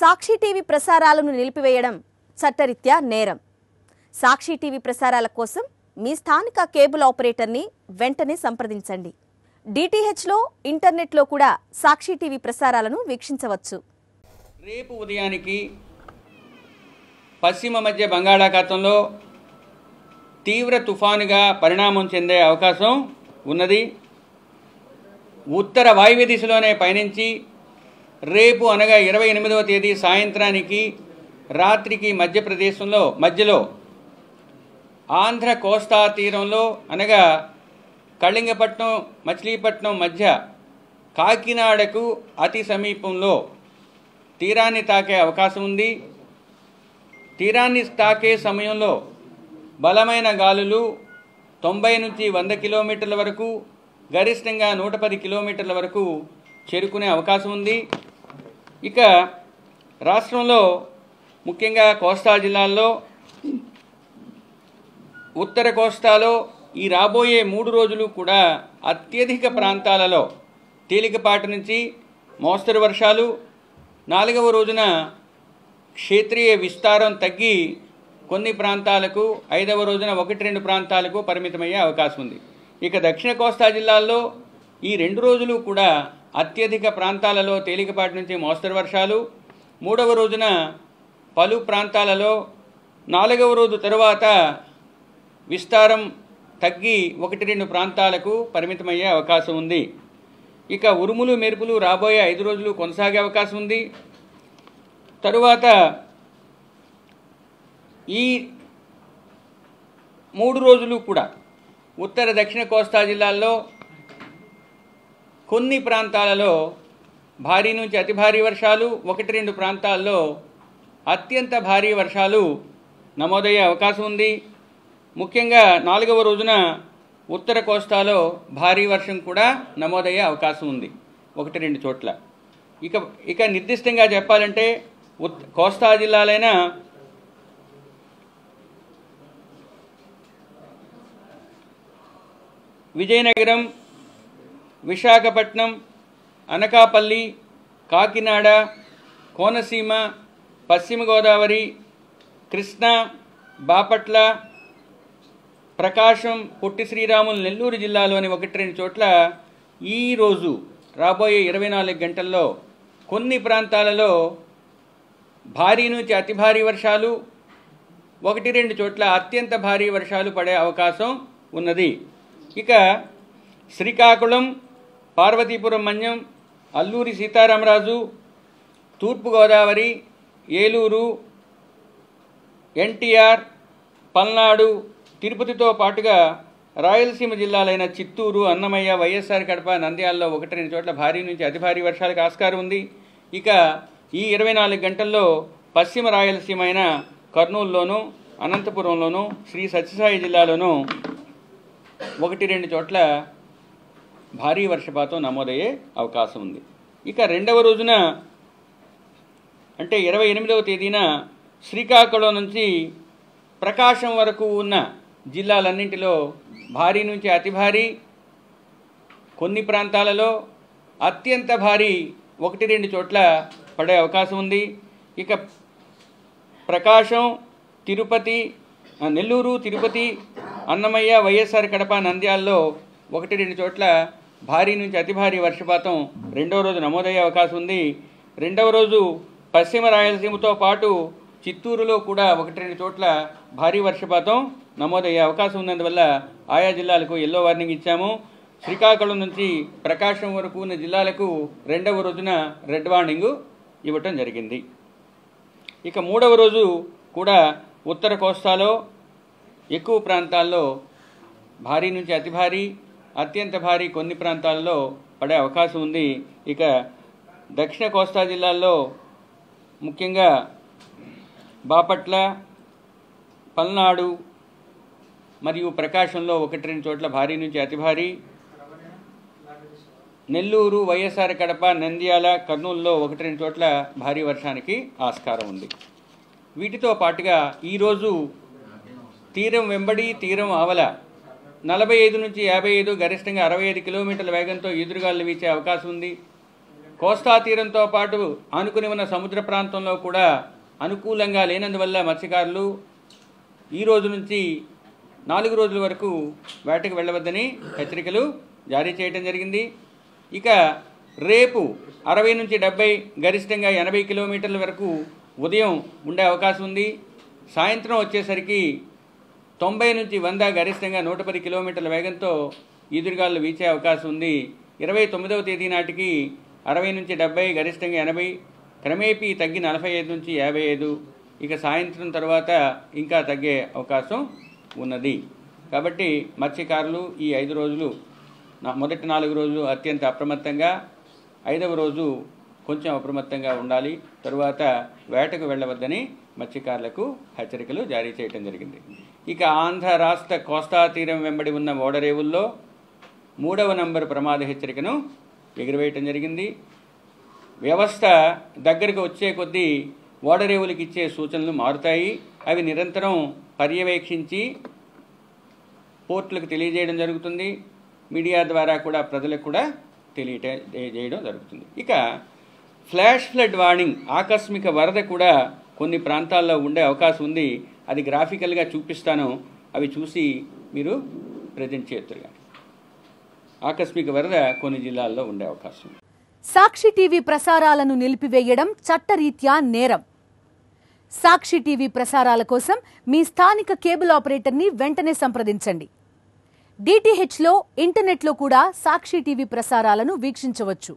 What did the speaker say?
సాక్షి TV ప్రసారాలను నిలిపివేయడం చట్టరీత్యా నేరం. సాక్షి టీవీ ప్రసారాల కోసం మీ స్థానిక కేబుల్ ఆపరేటర్ని వెంటనే సంప్రదించండి. డిటిహెచ్లో, ఇంటర్నెట్లో కూడా సాక్షి టీవీ ప్రసారాలను వీక్షించవచ్చు. రేపు ఉదయానికి పశ్చిమ మధ్య బంగాళాఖాతంలో తీవ్ర తుఫానుగా పరిణామం చెందే అవకాశం ఉన్నది. ఉత్తర వాయువ్య దిశలోనే పయనించి రేపు అనగా 28వ తేదీ సాయంత్రానికి రాత్రికి మధ్యలో ఆంధ్ర కోస్తా తీరంలో అనగా కళింగపట్నం మచిలీపట్నం మధ్య కాకినాడకు అతి సమీపంలో తీరాన్ని తాకే అవకాశం ఉంది. తీరాన్ని తాకే సమయంలో బలమైన గాలులు 90 నుంచి 100 కిలోమీటర్ల వరకు, గరిష్టంగా 110 కిలోమీటర్ల వరకు చేరుకునే అవకాశం ఉంది. ఇక రాష్ట్రంలో ముఖ్యంగా కోస్తా జిల్లాల్లో, ఉత్తర కోస్తాలో ఈ రాబోయే 3 రోజులు కూడా అత్యధిక ప్రాంతాలలో తేలికపాటి నుంచి మోస్తరు వర్షాలు, 4వ రోజున క్షేత్రీయ విస్తారం తగ్గి కొన్ని ప్రాంతాలకు, 5వ రోజున 1-2 ప్రాంతాలకు పరిమితమయ్యే అవకాశం ఉంది. ఇక దక్షిణ కోస్తా జిల్లాల్లో ఈ 2 రోజులు కూడా అత్యధిక ప్రాంతాలలో తేలికపాటి నుంచి మోస్తరు వర్షాలు, 3వ రోజున పలు ప్రాంతాలలో, 4వ రోజు తరువాత విస్తారం తగ్గి 1-2 ప్రాంతాలకు పరిమితమయ్యే అవకాశం ఉంది. ఇక ఉరుములు మెరుపులు రాబోయే 5 రోజులు కొనసాగే అవకాశం ఉంది. తరువాత ఈ 3 రోజులు కూడా ఉత్తర దక్షిణ కోస్తా జిల్లాల్లో కొన్ని ప్రాంతాలలో భారీ నుంచి అతి భారీ వర్షాలు, 1-2 ప్రాంతాల్లో అత్యంత భారీ వర్షాలు నమోదయ్యే అవకాశం ఉంది. ముఖ్యంగా 4వ రోజున ఉత్తర కోస్తాలో భారీ వర్షం కూడా నమోదయ్యే అవకాశం ఉంది 1-2 చోట్ల. ఇక నిర్దిష్టంగా చెప్పాలంటే కోస్తా జిల్లాలైన విజయనగరం, విశాఖపట్నం, అనకాపల్లి, కాకినాడ, కోనసీమ, పశ్చిమ గోదావరి, కృష్ణా, బాపట్ల, ప్రకాశం, పొట్టి శ్రీరాములు, నెల్లూరు జిల్లాలోని 1-2 చోట్ల ఈరోజు రాబోయే 24 గంటల్లో కొన్ని ప్రాంతాలలో భారీ నుంచి అతి భారీ వర్షాలు, 1-2 చోట్ల అత్యంత భారీ వర్షాలు పడే అవకాశం ఉన్నది. ఇక శ్రీకాకుళం, పార్వతీపురం మన్యం, అల్లూరి సీతారామరాజు, తూర్పుగోదావరి, ఏలూరు, ఎన్టీఆర్, పల్నాడు, తిరుపతితో పాటుగా రాయలసీమ జిల్లాలైన చిత్తూరు, అన్నమయ్య, వైఎస్ఆర్ కడప, నంద్యాలలో 1-2 చోట్ల భారీ నుంచి అతి భారీ వర్షాలకు ఆస్కారం ఉంది. ఇక ఈ 24 గంటల్లో పశ్చిమ రాయలసీమ అయిన కర్నూలులోను, అనంతపురంలోను, శ్రీ సత్యసాయి జిల్లాలోనూ 1-2 చోట్ల భారీ వర్షపాతం నమోదయ్యే అవకాశం ఉంది. ఇక 2వ రోజున అంటే 28వ తేదీన శ్రీకాకుళం నుంచి ప్రకాశం వరకు ఉన్న జిల్లాలన్నింటిలో భారీ నుంచి అతి భారీ, కొన్ని ప్రాంతాలలో అత్యంత భారీ 1-2 చోట్ల పడే అవకాశం ఉంది. ఇక ప్రకాశం, తిరుపతి, నెల్లూరు, తిరుపతి, అన్నమయ్య, వైఎస్ఆర్ కడప, నంద్యాలలో 1-2 చోట్ల భారీ నుంచి అతి భారీ వర్షపాతం 2వ రోజు నమోదయ్యే అవకాశం ఉంది. 2వ రోజు పశ్చిమ రాయలసీమతో పాటు చిత్తూరులో కూడా 1-2 చోట్ల భారీ వర్షపాతం నమోదయ్యే అవకాశం ఉన్నందువల్ల ఆయా జిల్లాలకు ఎల్లో వార్నింగ్ ఇచ్చాము. శ్రీకాకుళం నుంచి ప్రకాశం వరకు ఉన్న జిల్లాలకు 2వ రోజున రెడ్ వార్నింగ్ ఇవ్వటం జరిగింది. ఇక 3వ రోజు కూడా ఉత్తర కోస్తాలో ఎక్కువ ప్రాంతాల్లో భారీ నుంచి అతి భారీ, అత్యంత భారీ కొన్ని ప్రాంతాల్లో పడే అవకాశం ఉంది. ఇక దక్షిణ కోస్తా జిల్లాల్లో ముఖ్యంగా బాపట్ల, పల్నాడు మరియు ప్రకాశంలో 1-2 చోట్ల భారీ నుంచి అతి భారీ, నెల్లూరు, వైఎస్ఆర్ కడప, నంద్యాల, కర్నూలులో 1-2 చోట్ల భారీ వర్షానికి ఆస్కారం ఉంది. వీటితో పాటుగా ఈరోజు తీరం వెంబడి, తీరం ఆవల 45 నుంచి 55, గరిష్టంగా 65 కిలోమీటర్ల వేగంతో ఎదురుగాలు వీచే అవకాశం ఉంది. కోస్తా తీరంతో పాటు ఆనుకుని ఉన్న సముద్ర ప్రాంతంలో కూడా అనుకూలంగా లేనందువల్ల మత్స్యకారులు ఈ రోజు నుంచి 4 రోజుల వరకు వేటకు వెళ్ళవద్దని హెచ్చరికలు జారీ చేయడం జరిగింది. ఇక రేపు 60 నుంచి 70 గరిష్టంగా 80 కిలోమీటర్ల వరకు ఉదయం ఉండే అవకాశం ఉంది. సాయంత్రం వచ్చేసరికి 90 నుంచి 100 గరిష్టంగా 110 కిలోమీటర్ల వేగంతో ఈదురుగాలు వీచే అవకాశం ఉంది. 29వ తేదీ నాటికి 60 నుంచి 70 గరిష్టంగా 80 క్రమేపీ తగ్గి 45 నుంచి 55. ఇక సాయంత్రం తర్వాత ఇంకా తగ్గే అవకాశం ఉన్నది. కాబట్టి మత్స్యకారులు ఈ 5 రోజులు మొదటి 4 రోజులు అత్యంత అప్రమత్తంగా, 5వ రోజు కొంచెం అప్రమత్తంగా ఉండాలి. తరువాత వేటకు వెళ్ళవద్దని మత్స్యకారులకు హెచ్చరికలు జారీ చేయడం జరిగింది. ఇక ఆంధ్ర రాష్ట్ర కోస్తా తీరం వెంబడి ఉన్న ఓడరేవుల్లో 3వ నంబరు ప్రమాద హెచ్చరికను ఎగురవేయటం జరిగింది. వ్యవస్థ దగ్గరకు వచ్చే కొద్దీ ఓడరేవులకు ఇచ్చే సూచనలు మారుతాయి. అవి నిరంతరం పర్యవేక్షించి పోర్టులకు తెలియజేయడం జరుగుతుంది. మీడియా ద్వారా కూడా ప్రజలకు కూడా తెలియజేయడం జరుగుతుంది. ఇక ఫ్లాష్ ఫ్లడ్ వార్నింగ్, ఆకస్మిక వరద కూడా కొన్ని ప్రాంతాల్లో ఉండే అవకాశం ఉంది. అది గ్రాఫికల్గా చూపిస్తాను, అవి చూసి మీరు ప్రజెంట్ చేతురుగా. ఆకస్మిక వరద కొన్ని జిల్లాల్లో ఉండే అవకాశం. సాక్షి టీవీ ప్రసారాలను నిలిపివేయడం చట్టరీత్యా నేరం. సాక్షి టీవీ ప్రసారాల కోసం మీ స్థానిక కేబుల్ ఆపరేటర్ని వెంటనే సంప్రదించండి. DTHలో ఇంటర్నెట్లో కూడా సాక్షి టీవీ ప్రసారాలను వీక్షించవచ్చు.